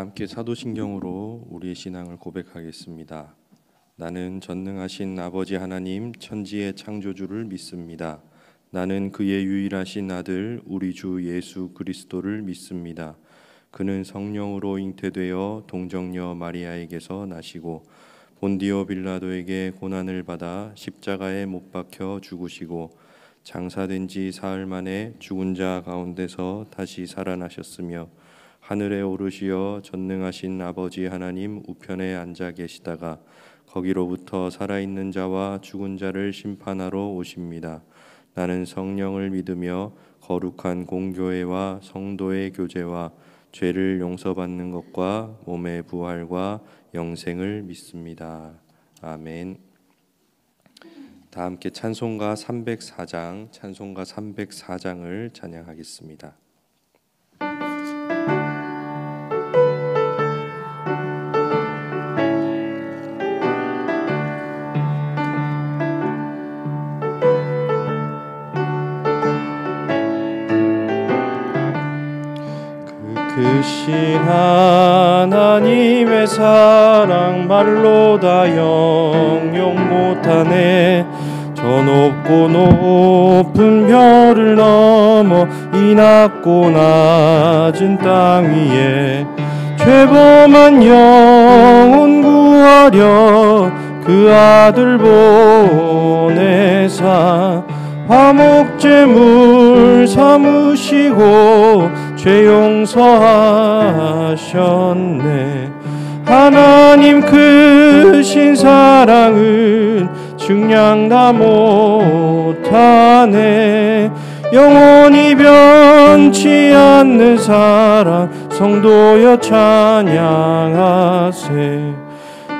함께 사도신경으로 우리의 신앙을 고백하겠습니다. 나는 전능하신 아버지 하나님 천지의 창조주를 믿습니다. 나는 그의 유일하신 아들 우리 주 예수 그리스도를 믿습니다. 그는 성령으로 잉태되어 동정녀 마리아에게서 나시고 본디오 빌라도에게 고난을 받아 십자가에 못 박혀 죽으시고 장사된 지 사흘 만에 죽은 자 가운데서 다시 살아나셨으며 하늘에 오르시어 전능하신 아버지 하나님 우편에 앉아 계시다가 거기로부터 살아있는 자와 죽은 자를 심판하러 오십니다. 나는 성령을 믿으며 거룩한 공교회와 성도의 교제와 죄를 용서받는 것과 몸의 부활과 영생을 믿습니다. 아멘. 다 함께 찬송가 304장을 찬양하겠습니다. 크신 하나님의 사랑 말로 다 영용 못하네. 저 높고 높은 별을 넘어 이 낮고 낮은 땅 위에 죄범한 영혼 구하려 그 아들 보내사 화목제물 삼으시고 죄 용서하셨네. 하나님 크신 사랑은 측량 다 못하네. 영원히 변치 않는 사랑 성도여 찬양하세.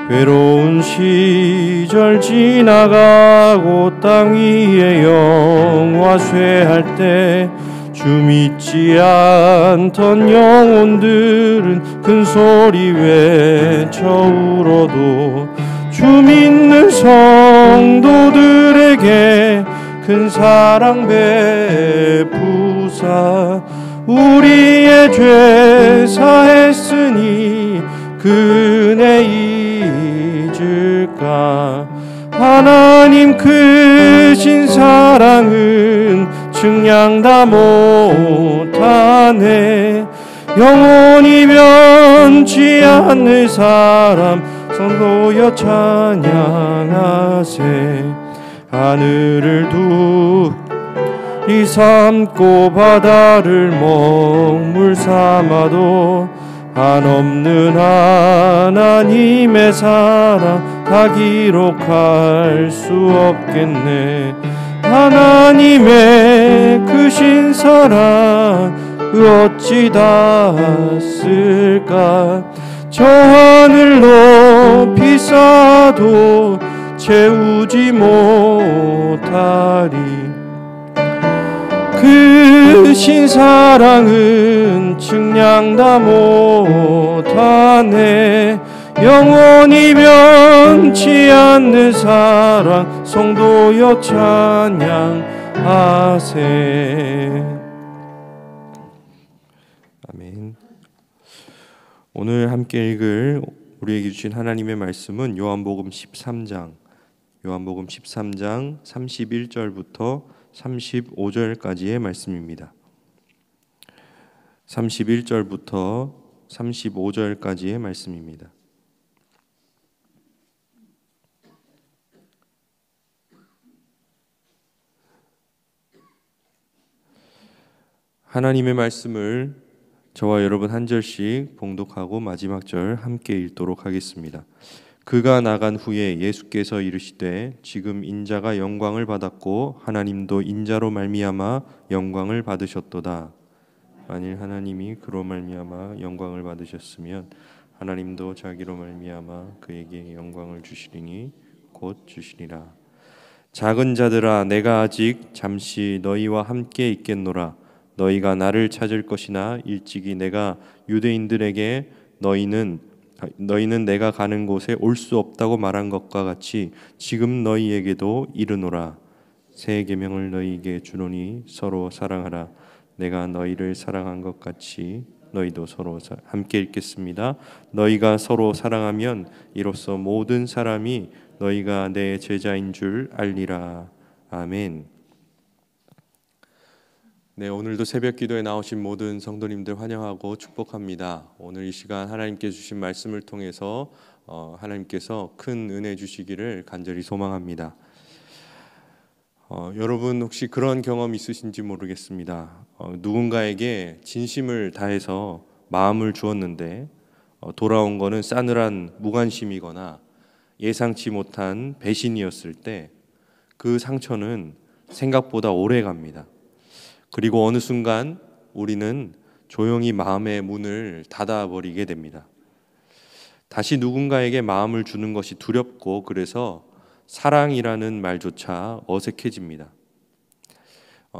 괴로운 시절 지나가고 땅 위에 영화 쇠할 때 주 믿지 않던 영혼들은 큰 소리 외쳐 울어도 주 믿는 성도들에게 큰 사랑 베푸사 우리의 죄 사했으니 그 은혜 잊을까. 하나님 크신 사랑은 측량 다 못하네. 영원히 변치 않는 사람 성도여 찬양하세. 하늘을 둘이 삼고 바다를 먹물 삼아도 한없는 하나님의 사랑 다 기록할 수 없겠네. 하나님의 크신 사랑 어찌 닿았을까. 저 하늘 높이 쌓아도 채우지 못하리. 크신 사랑은 측량 다 못하네. 영원히 변치 않는 사랑 성도여 찬양하세. 아멘. 오늘 함께 읽을 우리에게 주신 하나님의 말씀은 요한복음 13장 31절부터 35절까지의 말씀입니다. 31절부터 35절까지의 말씀입니다. 하나님의 말씀을 저와 여러분 한 절씩 봉독하고 마지막 절 함께 읽도록 하겠습니다. 그가 나간 후에 예수께서 이르시되 지금 인자가 영광을 받았고 하나님도 인자로 말미암아 영광을 받으셨도다. 만일 하나님이 그로 말미암아 영광을 받으셨으면 하나님도 자기로 말미암아 그에게 영광을 주시리니 곧 주시리라. 작은 자들아 내가 아직 잠시 너희와 함께 있겠노라. 너희가 나를 찾을 것이나 일찍이 내가 유대인들에게 너희는 내가 가는 곳에 올 수 없다고 말한 것과 같이 지금 너희에게도 이르노라. 새 계명을 너희에게 주노니 서로 사랑하라. 내가 너희를 사랑한 것 같이 너희도 서로 함께 읽겠습니다. 너희가 서로 사랑하면 이로써 모든 사람이 너희가 내 제자인 줄 알리라. 아멘. 네, 오늘도 새벽 기도에 나오신 모든 성도님들 환영하고 축복합니다. 오늘 이 시간 하나님께 주신 말씀을 통해서 하나님께서 큰 은혜 주시기를 간절히 소망합니다. 여러분 혹시 그런 경험 있으신지 모르겠습니다. 누군가에게 진심을 다해서 마음을 주었는데 돌아온 거는 싸늘한 무관심이거나 예상치 못한 배신이었을 때 그 상처는 생각보다 오래 갑니다. 그리고 어느 순간 우리는 조용히 마음의 문을 닫아버리게 됩니다. 다시 누군가에게 마음을 주는 것이 두렵고 그래서 사랑이라는 말조차 어색해집니다.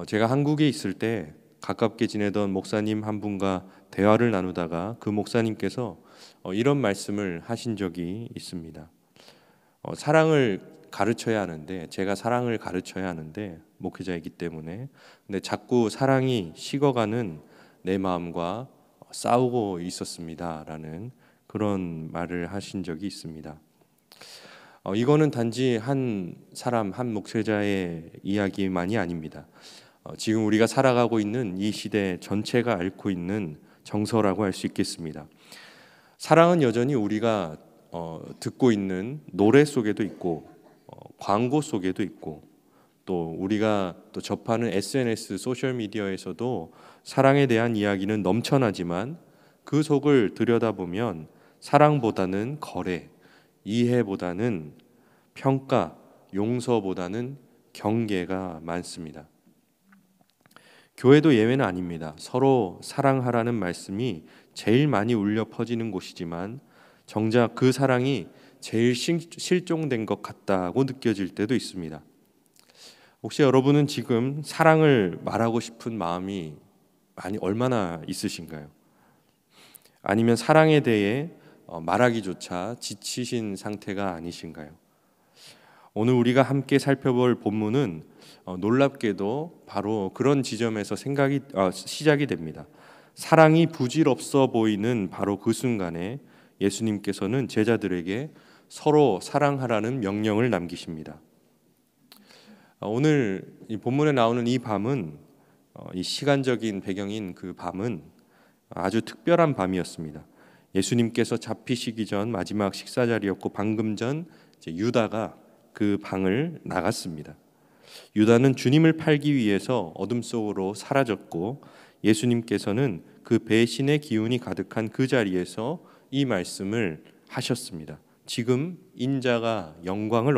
제가 한국에 있을 때 가깝게 지내던 목사님 한 분과 대화를 나누다가 그 목사님께서 이런 말씀을 하신 적이 있습니다. 사랑을 가르쳐야 하는데 제가 사랑을 가르쳐야 하는데 목회자이기 때문에 근데 자꾸 사랑이 식어가는 내 마음과 싸우고 있었습니다라는 그런 말을 하신 적이 있습니다. 이거는 단지 한 사람 한 목회자의 이야기만이 아닙니다. 지금 우리가 살아가고 있는 이 시대 전체가 앓고 있는 정서라고 할 수 있겠습니다. 사랑은 여전히 우리가 듣고 있는 노래 속에도 있고 광고 속에도 있고 또 우리가 또 접하는 SNS 소셜 미디어에서도 사랑에 대한 이야기는 넘쳐나지만 그 속을 들여다보면 사랑보다는 거래, 이해보다는 평가, 용서보다는 경계가 많습니다. 교회도 예외는 아닙니다. 서로 사랑하라는 말씀이 제일 많이 울려 퍼지는 곳이지만 정작 그 사랑이 제일 실종된 것 같다고 느껴질 때도 있습니다. 혹시 여러분은 지금 사랑을 말하고 싶은 마음이 얼마나 있으신가요? 아니면 사랑에 대해 말하기조차 지치신 상태가 아니신가요? 오늘 우리가 함께 살펴볼 본문은 놀랍게도 바로 그런 지점에서 시작이 됩니다. 사랑이 부질없어 보이는 바로 그 순간에 예수님께서는 제자들에게 서로 사랑하라는 명령을 남기십니다. 오늘 이 본문에 나오는 이 밤은 이 시간적인 배경인 그 밤은 아주 특별한 밤이었습니다. 예수님께서 잡히시기 전 마지막 식사 자리였고 방금 전 유다가 그 방을 나갔습니다. 유다는 주님을 팔기 위해서 어둠 속으로 사라졌고 예수님께서는 그 배신의 기운이 가득한 그 자리에서 이 말씀을 하셨습니다. 지금 인자가 영광을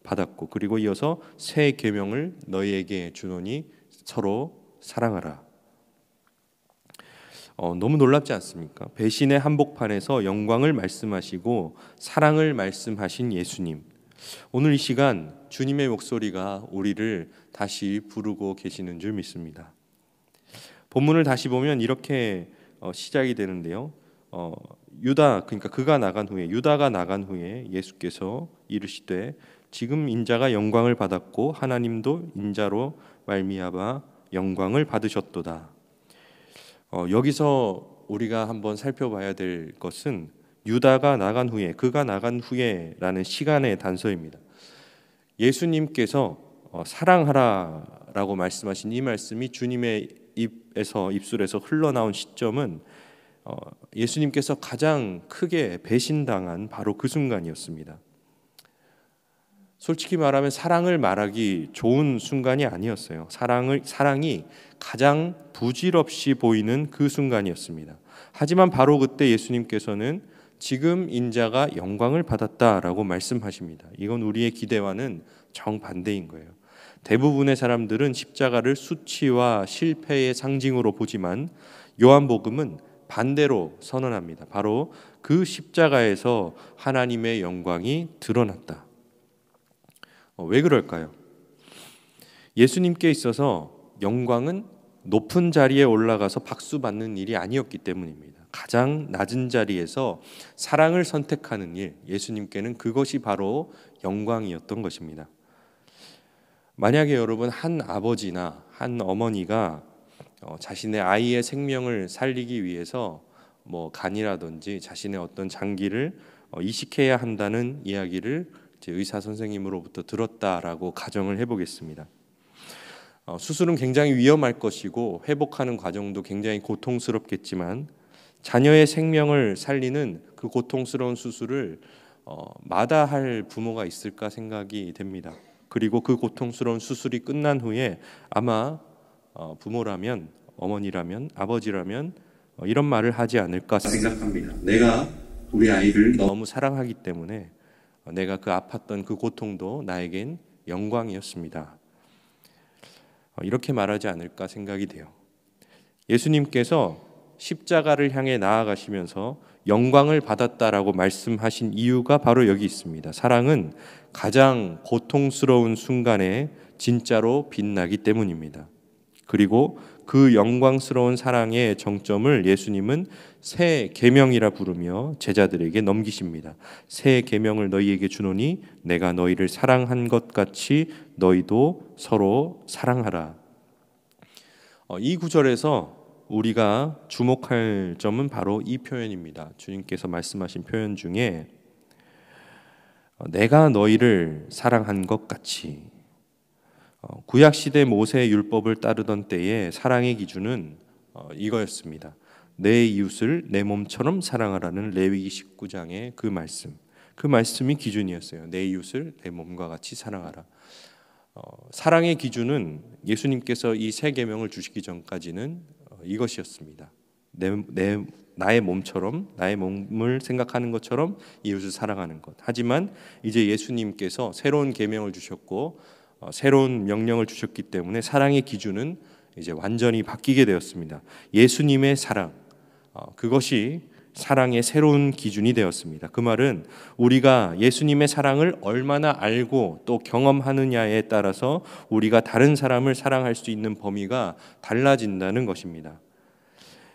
받았고 그리고 이어서 새 계명을 너희에게 주노니 서로 사랑하라. 너무 놀랍지 않습니까? 배신의 한복판에서 영광을 말씀하시고 사랑을 말씀하신 예수님. 오늘 이 시간 주님의 목소리가 우리를 다시 부르고 계시는 줄 믿습니다. 본문을 다시 보면 이렇게 시작이 되는데요. 그러니까 유다가 나간 후에 예수께서 이르시되 지금 인자가 영광을 받았고 하나님도 인자로 말미암아 영광을 받으셨도다. 여기서 우리가 한번 살펴봐야 될 것은 그가 나간 후에라는 시간의 단서입니다. 예수님께서 사랑하라라고 말씀하신 이 말씀이 주님의 입술에서 흘러나온 시점은 예수님께서 가장 크게 배신당한 바로 그 순간이었습니다. 솔직히 말하면 사랑을 말하기 좋은 순간이 아니었어요. 사랑이 가장 부질없이 보이는 그 순간이었습니다. 하지만 바로 그때 예수님께서는 지금 인자가 영광을 받았다라고 말씀하십니다. 이건 우리의 기대와는 정반대인 거예요. 대부분의 사람들은 십자가를 수치와 실패의 상징으로 보지만 요한복음은 반대로 선언합니다. 바로 그 십자가에서 하나님의 영광이 드러났다. 왜 그럴까요? 예수님께 있어서 영광은 높은 자리에 올라가서 박수 받는 일이 아니었기 때문입니다. 가장 낮은 자리에서 사랑을 선택하는 일, 예수님께는 그것이 바로 영광이었던 것입니다. 만약에 여러분 한 아버지나 한 어머니가 자신의 아이의 생명을 살리기 위해서 뭐 간이라든지 자신의 어떤 장기를 이식해야 한다는 이야기를 제 의사 선생님으로부터 들었다라고 가정을 해보겠습니다. 수술은 굉장히 위험할 것이고 회복하는 과정도 굉장히 고통스럽겠지만 자녀의 생명을 살리는 그 고통스러운 수술을 마다할 부모가 있을까 생각이 됩니다. 그리고 그 고통스러운 수술이 끝난 후에 아마 부모라면, 어머니라면, 아버지라면 이런 말을 하지 않을까 생각합니다. 내가 우리 아이를 너무 사랑하기 때문에 내가 그 아팠던 그 고통도 나에겐 영광이었습니다. 이렇게 말하지 않을까 생각이 돼요. 예수님께서 십자가를 향해 나아가시면서 영광을 받았다라고 말씀하신 이유가 바로 여기 있습니다. 사랑은 가장 고통스러운 순간에 진짜로 빛나기 때문입니다. 그리고 그 영광스러운 사랑의 정점을 예수님은 새 계명이라 부르며 제자들에게 넘기십니다. 새 계명을 너희에게 주노니 내가 너희를 사랑한 것 같이 너희도 서로 사랑하라. 이 구절에서 우리가 주목할 점은 바로 이 표현입니다. 주님께서 말씀하신 표현 중에 내가 너희를 사랑한 것 같이. 구약시대 모세의 율법을 따르던 때에 사랑의 기준은 이거였습니다. 내 이웃을 내 몸처럼 사랑하라는 레위기 19장의 그 말씀이 기준이었어요. 내 이웃을 내 몸과 같이 사랑하라. 사랑의 기준은 예수님께서 이 새 계명을 주시기 전까지는 이것이었습니다. 나의 몸처럼, 나의 몸을 생각하는 것처럼 이웃을 사랑하는 것. 하지만 이제 예수님께서 새로운 계명을 주셨고 새로운 명령을 주셨기 때문에 사랑의 기준은 이제 완전히 바뀌게 되었습니다. 예수님의 사랑, 그것이 사랑의 새로운 기준이 되었습니다. 그 말은 우리가 예수님의 사랑을 얼마나 알고 또 경험하느냐에 따라서 우리가 다른 사람을 사랑할 수 있는 범위가 달라진다는 것입니다.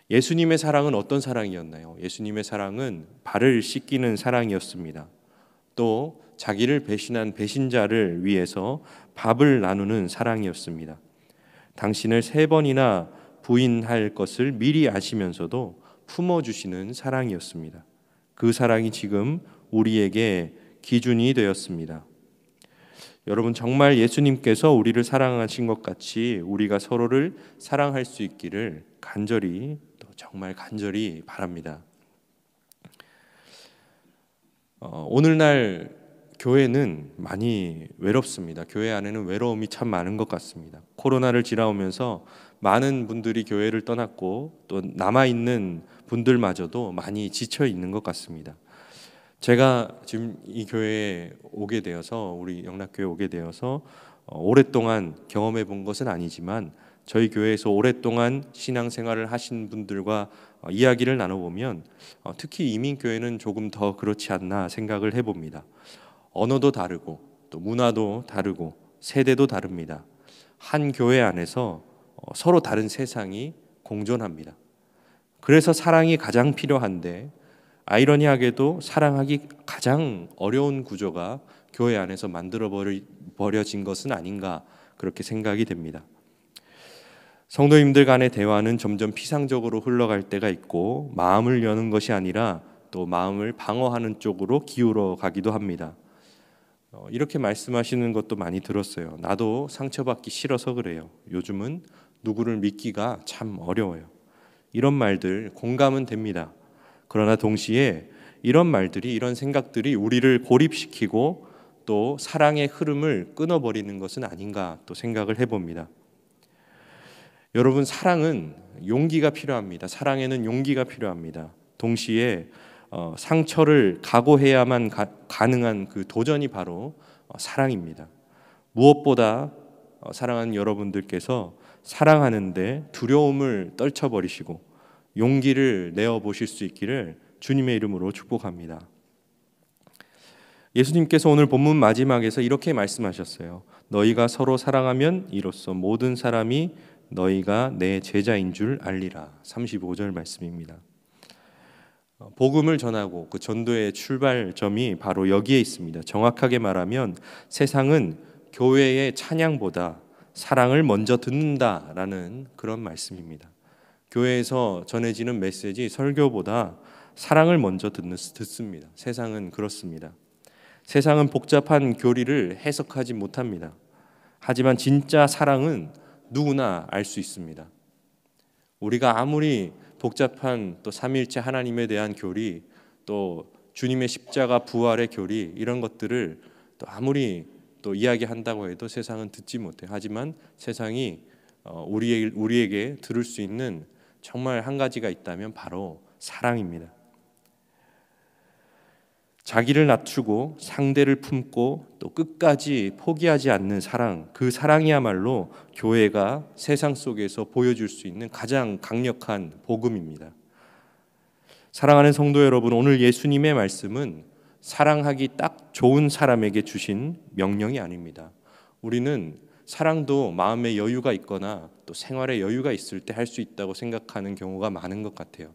예수님의 사랑은 어떤 사랑이었나요? 예수님의 사랑은 발을 씻기는 사랑이었습니다. 또 자기를 배신한 배신자를 위해서 밥을 나누는 사랑이었습니다. 당신을 3번이나 부인할 것을 미리 아시면서도 품어주시는 사랑이었습니다. 그 사랑이 지금 우리에게 기준이 되었습니다. 여러분, 정말 예수님께서 우리를 사랑하신 것 같이 우리가 서로를 사랑할 수 있기를 간절히, 또 정말 간절히 바랍니다. 오늘날 교회는 많이 외롭습니다. 교회 안에는 외로움이 참 많은 것 같습니다. 코로나를 지나오면서 많은 분들이 교회를 떠났고 또 남아있는 분들마저도 많이 지쳐 있는 것 같습니다. 제가 지금 이 교회에 오게 되어서, 우리 영락교회에 오게 되어서 오랫동안 경험해 본 것은 아니지만 저희 교회에서 오랫동안 신앙생활을 하신 분들과 이야기를 나눠보면 특히 이민교회는 조금 더 그렇지 않나 생각을 해봅니다. 언어도 다르고 또 문화도 다르고 세대도 다릅니다. 한 교회 안에서 서로 다른 세상이 공존합니다. 그래서 사랑이 가장 필요한데 아이러니하게도 사랑하기 가장 어려운 구조가 교회 안에서 만들어 버려진 것은 아닌가, 그렇게 생각이 됩니다. 성도님들 간의 대화는 점점 피상적으로 흘러갈 때가 있고 마음을 여는 것이 아니라 또 마음을 방어하는 쪽으로 기울어 가기도 합니다. 이렇게 말씀하시는 것도 많이 들었어요. 나도 상처받기 싫어서 그래요. 요즘은 누구를 믿기가 참 어려워요. 이런 말들 공감은 됩니다. 그러나 동시에 이런 말들이, 이런 생각들이 우리를 고립시키고 또 사랑의 흐름을 끊어버리는 것은 아닌가 또 생각을 해봅니다. 여러분, 사랑은 용기가 필요합니다. 사랑에는 용기가 필요합니다. 동시에 상처를 각오해야만 가능한 그 도전이 바로 사랑입니다. 무엇보다 사랑하는 여러분들께서 사랑하는데 두려움을 떨쳐버리시고 용기를 내어보실 수 있기를 주님의 이름으로 축복합니다. 예수님께서 오늘 본문 마지막에서 이렇게 말씀하셨어요. 너희가 서로 사랑하면 이로써 모든 사람이 너희가 내 제자인 줄 알리라. 35절 말씀입니다. 복음을 전하고 그 전도의 출발점이 바로 여기에 있습니다. 정확하게 말하면 세상은 교회의 찬양보다 사랑을 먼저 듣는다라는 그런 말씀입니다. 교회에서 전해지는 메시지, 설교보다 사랑을 먼저 듣습니다. 세상은 그렇습니다. 세상은 복잡한 교리를 해석하지 못합니다. 하지만 진짜 사랑은 누구나 알 수 있습니다. 우리가 아무리 복잡한 또 삼위일체 하나님에 대한 교리, 또 주님의 십자가 부활의 교리, 이런 것들을 또 아무리 또 이야기한다고 해도 세상은 듣지 못해요. 하지만 세상이 우리에게 들을 수 있는 정말 한 가지가 있다면 바로 사랑입니다. 자기를 낮추고 상대를 품고 또 끝까지 포기하지 않는 사랑, 그 사랑이야말로 교회가 세상 속에서 보여줄 수 있는 가장 강력한 복음입니다. 사랑하는 성도 여러분, 오늘 예수님의 말씀은 사랑하기 딱 좋은 사람에게 주신 명령이 아닙니다. 우리는 사랑도 마음의 여유가 있거나 또 생활에 여유가 있을 때 할 수 있다고 생각하는 경우가 많은 것 같아요.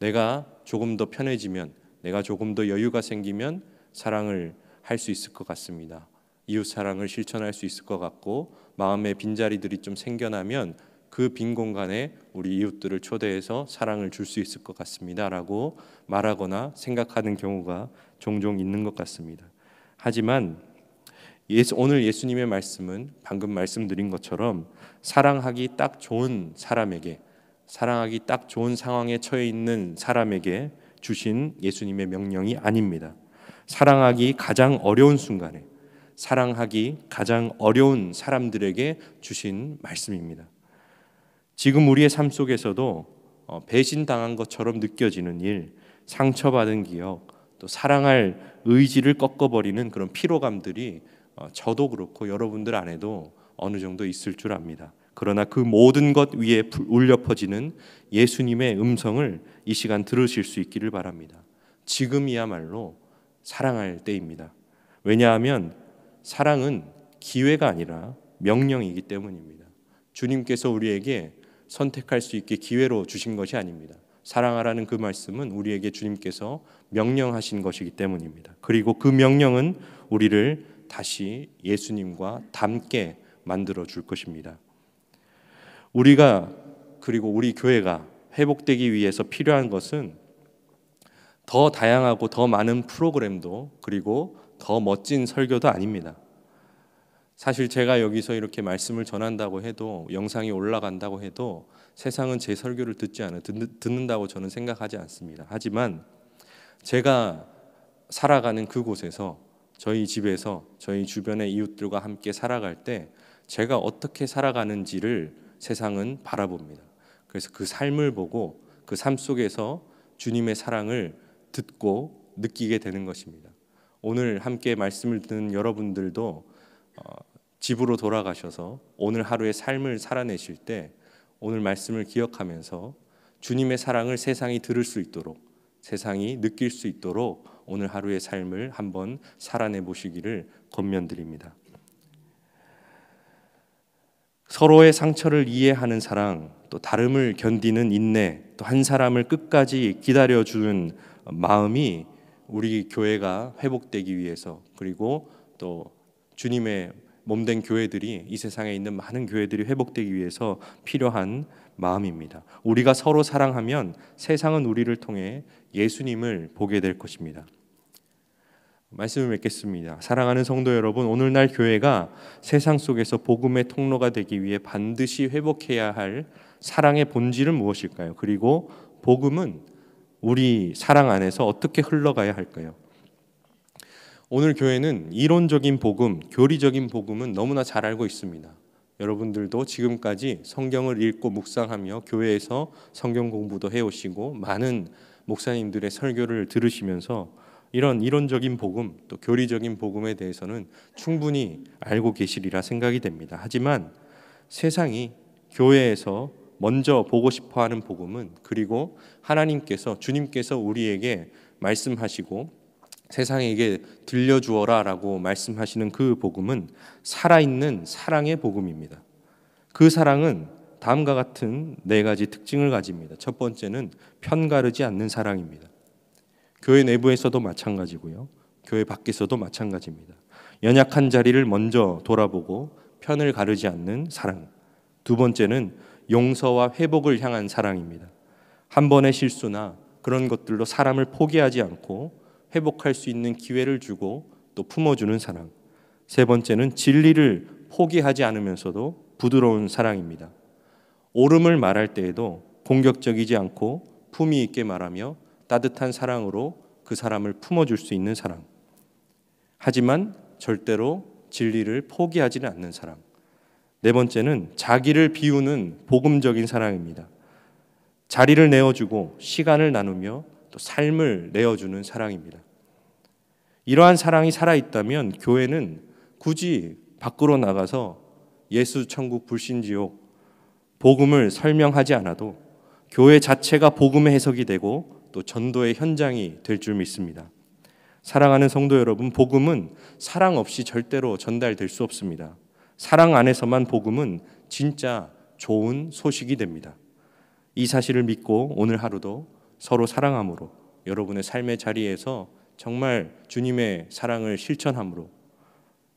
내가 조금 더 편해지면, 내가 조금 더 여유가 생기면 사랑을 할 수 있을 것 같습니다. 이웃 사랑을 실천할 수 있을 것 같고, 마음의 빈자리들이 좀 생겨나면 그 빈 공간에 우리 이웃들을 초대해서 사랑을 줄 수 있을 것 같습니다 라고 말하거나 생각하는 경우가 종종 있는 것 같습니다. 하지만 오늘 예수님의 말씀은 방금 말씀드린 것처럼 사랑하기 딱 좋은 사람에게, 사랑하기 딱 좋은 상황에 처해 있는 사람에게 주신 예수님의 명령이 아닙니다. 사랑하기 가장 어려운 순간에, 사랑하기 가장 어려운 사람들에게 주신 말씀입니다. 지금 우리의 삶 속에서도 배신당한 것처럼 느껴지는 일, 상처받은 기억, 또 사랑할 의지를 꺾어버리는 그런 피로감들이 저도 그렇고 여러분들 안에도 어느 정도 있을 줄 압니다. 그러나 그 모든 것 위에 울려 퍼지는 예수님의 음성을 이 시간 들으실 수 있기를 바랍니다. 지금이야말로 사랑할 때입니다. 왜냐하면 사랑은 기회가 아니라 명령이기 때문입니다. 주님께서 우리에게 선택할 수 있게 기회로 주신 것이 아닙니다. 사랑하라는 그 말씀은 우리에게 주님께서 명령하신 것이기 때문입니다. 그리고 그 명령은 우리를 다시 예수님과 닮게 만들어 줄 것입니다. 우리가, 그리고 우리 교회가 회복되기 위해서 필요한 것은 더 다양하고 더 많은 프로그램도, 그리고 더 멋진 설교도 아닙니다. 사실 제가 여기서 이렇게 말씀을 전한다고 해도, 영상이 올라간다고 해도 세상은 제 설교를 듣는다고 저는 생각하지 않습니다. 하지만 제가 살아가는 그곳에서, 저희 집에서, 저희 주변의 이웃들과 함께 살아갈 때 제가 어떻게 살아가는지를 세상은 바라봅니다. 그래서 그 삶을 보고 그 삶 속에서 주님의 사랑을 듣고 느끼게 되는 것입니다. 오늘 함께 말씀을 듣는 여러분들도 집으로 돌아가셔서 오늘 하루의 삶을 살아내실 때 오늘 말씀을 기억하면서 주님의 사랑을 세상이 들을 수 있도록, 세상이 느낄 수 있도록 오늘 하루의 삶을 한번 살아내 보시기를 권면드립니다. 서로의 상처를 이해하는 사랑, 또 다름을 견디는 인내, 또 한 사람을 끝까지 기다려주는 마음이 우리 교회가 회복되기 위해서, 그리고 또 주님의 몸된 교회들이, 이 세상에 있는 많은 교회들이 회복되기 위해서 필요한 마음입니다. 우리가 서로 사랑하면 세상은 우리를 통해 예수님을 보게 될 것입니다. 말씀을 맺겠습니다. 사랑하는 성도 여러분, 오늘날 교회가 세상 속에서 복음의 통로가 되기 위해 반드시 회복해야 할 사랑의 본질은 무엇일까요? 그리고 복음은 우리 사랑 안에서 어떻게 흘러가야 할까요? 오늘 교회는 이론적인 복음, 교리적인 복음은 너무나 잘 알고 있습니다. 여러분들도 지금까지 성경을 읽고 묵상하며 교회에서 성경 공부도 해오시고 많은 목사님들의 설교를 들으시면서 이런 이론적인 복음, 또 교리적인 복음에 대해서는 충분히 알고 계시리라 생각이 됩니다. 하지만 세상이 교회에서 먼저 보고 싶어하는 복음은, 그리고 하나님께서, 주님께서 우리에게 말씀하시고 세상에게 들려주어라 라고 말씀하시는 그 복음은 살아있는 사랑의 복음입니다. 그 사랑은 다음과 같은 네 가지 특징을 가집니다. 첫 번째는 편가르지 않는 사랑입니다. 교회 내부에서도 마찬가지고요, 교회 밖에서도 마찬가지입니다. 연약한 자리를 먼저 돌아보고 편을 가르지 않는 사랑. 두 번째는 용서와 회복을 향한 사랑입니다. 한 번의 실수나 그런 것들로 사람을 포기하지 않고 회복할 수 있는 기회를 주고 또 품어주는 사랑. 세 번째는 진리를 포기하지 않으면서도 부드러운 사랑입니다. 옳음을 말할 때에도 공격적이지 않고 품위 있게 말하며 따뜻한 사랑으로 그 사람을 품어줄 수 있는 사랑. 하지만 절대로 진리를 포기하지는 않는 사랑. 네 번째는 자기를 비우는 복음적인 사랑입니다. 자리를 내어주고 시간을 나누며 또 삶을 내어주는 사랑입니다. 이러한 사랑이 살아있다면 교회는 굳이 밖으로 나가서 예수, 천국, 불신지옥 복음을 설명하지 않아도 교회 자체가 복음의 해석이 되고 또 전도의 현장이 될 줄 믿습니다. 사랑하는 성도 여러분, 복음은 사랑 없이 절대로 전달될 수 없습니다. 사랑 안에서만 복음은 진짜 좋은 소식이 됩니다. 이 사실을 믿고 오늘 하루도 서로 사랑함으로 여러분의 삶의 자리에서 정말 주님의 사랑을 실천함으로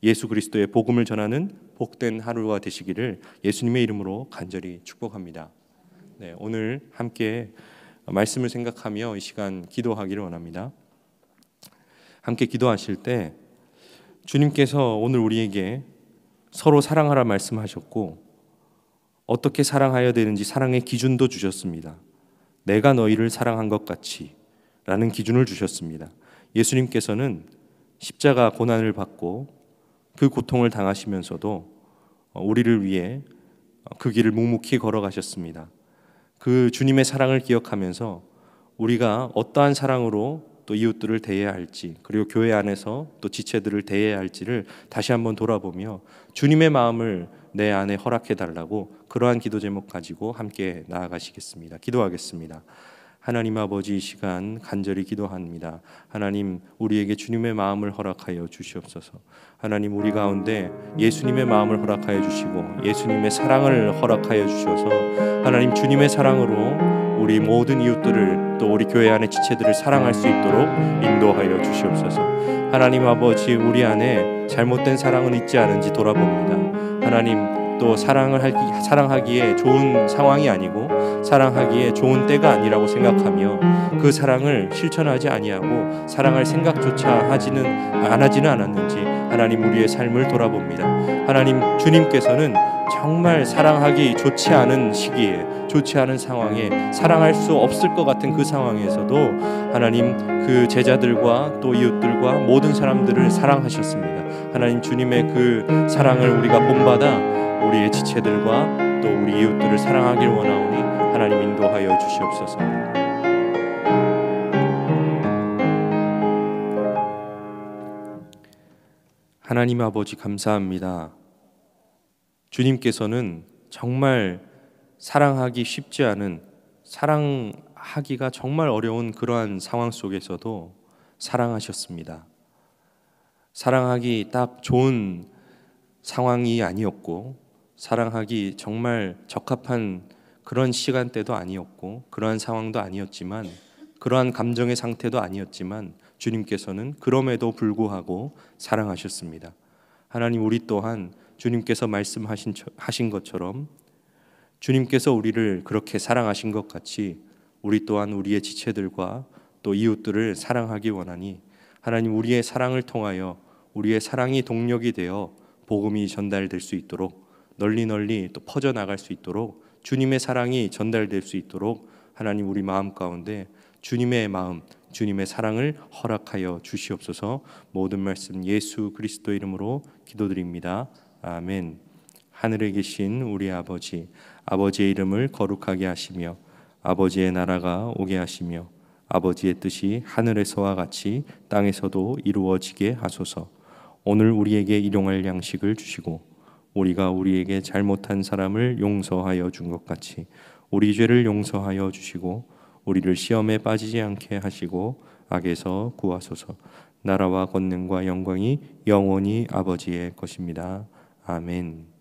예수 그리스도의 복음을 전하는 복된 하루가 되시기를 예수님의 이름으로 간절히 축복합니다. 네, 오늘 함께 말씀을 생각하며 이 시간 기도하기를 원합니다. 함께 기도하실 때 주님께서 오늘 우리에게 서로 사랑하라 말씀하셨고 어떻게 사랑해야 되는지 사랑의 기준도 주셨습니다. 내가 너희를 사랑한 것 같이 라는 기준을 주셨습니다. 예수님께서는 십자가 고난을 받고 그 고통을 당하시면서도 우리를 위해 그 길을 묵묵히 걸어가셨습니다. 그 주님의 사랑을 기억하면서 우리가 어떠한 사랑으로 또 이웃들을 대해야 할지 그리고 교회 안에서 또 지체들을 대해야 할지를 다시 한번 돌아보며 주님의 마음을 내 안에 허락해 달라고 그러한 기도 제목 가지고 함께 나아가시겠습니다. 기도하겠습니다. 하나님 아버지, 이 시간 간절히 기도합니다. 하나님, 우리에게 주님의 마음을 허락하여 주시옵소서. 하나님, 우리 가운데 예수님의 마음을 허락하여 주시고 예수님의 사랑을 허락하여 주셔서 하나님, 주님의 사랑으로 우리 모든 이웃들을 또 우리 교회 안의 지체들을 사랑할 수 있도록 인도하여 주시옵소서. 하나님 아버지, 우리 안에 잘못된 사랑은 있지 않은지 돌아봅니다. 하나님, 또 사랑하기에 좋은 상황이 아니고 사랑하기에 좋은 때가 아니라고 생각하며 그 사랑을 실천하지 아니하고 사랑할 생각조차 하지는 않았는지 하나님, 우리의 삶을 돌아봅니다. 하나님, 주님께서는 정말 사랑하기 좋지 않은 시기에 좋지 않은 상황에 사랑할 수 없을 것 같은 그 상황에서도 하나님, 그 제자들과 또 이웃들과 모든 사람들을 사랑하셨습니다. 하나님, 주님의 그 사랑을 우리가 본받아 우리의 지체들과 또 우리 이웃들을 사랑하길 원하오니 하나님 인도하여 주시옵소서. 하나님 아버지, 감사합니다. 주님께서는 정말 사랑하기 쉽지 않은, 사랑하기가 정말 어려운 그러한 상황 속에서도 사랑하셨습니다. 사랑하기 딱 좋은 상황이 아니었고 사랑하기 정말 적합한 그런 시간대도 아니었고 그러한 상황도 아니었지만 그러한 감정의 상태도 아니었지만 주님께서는 그럼에도 불구하고 사랑하셨습니다. 하나님, 우리 또한 주님께서 말씀하신 것처럼 주님께서 우리를 그렇게 사랑하신 것 같이 우리 또한 우리의 지체들과 또 이웃들을 사랑하기 원하니 하나님, 우리의 사랑을 통하여 우리의 사랑이 동력이 되어 복음이 전달될 수 있도록 널리 또 퍼져나갈 수 있도록 주님의 사랑이 전달될 수 있도록 하나님, 우리 마음 가운데 주님의 마음, 주님의 사랑을 허락하여 주시옵소서. 모든 말씀 예수 그리스도 이름으로 기도드립니다. 아멘. 하늘에 계신 우리 아버지, 아버지의 이름을 거룩하게 하시며 아버지의 나라가 오게 하시며 아버지의 뜻이 하늘에서와 같이 땅에서도 이루어지게 하소서. 오늘 우리에게 일용할 양식을 주시고 우리가 우리에게 잘못한 사람을 용서하여 준 것 같이 우리 죄를 용서하여 주시고 우리를 시험에 빠지지 않게 하시고 악에서 구하소서. 나라와 권능과 영광이 영원히 아버지의 것입니다. 아멘.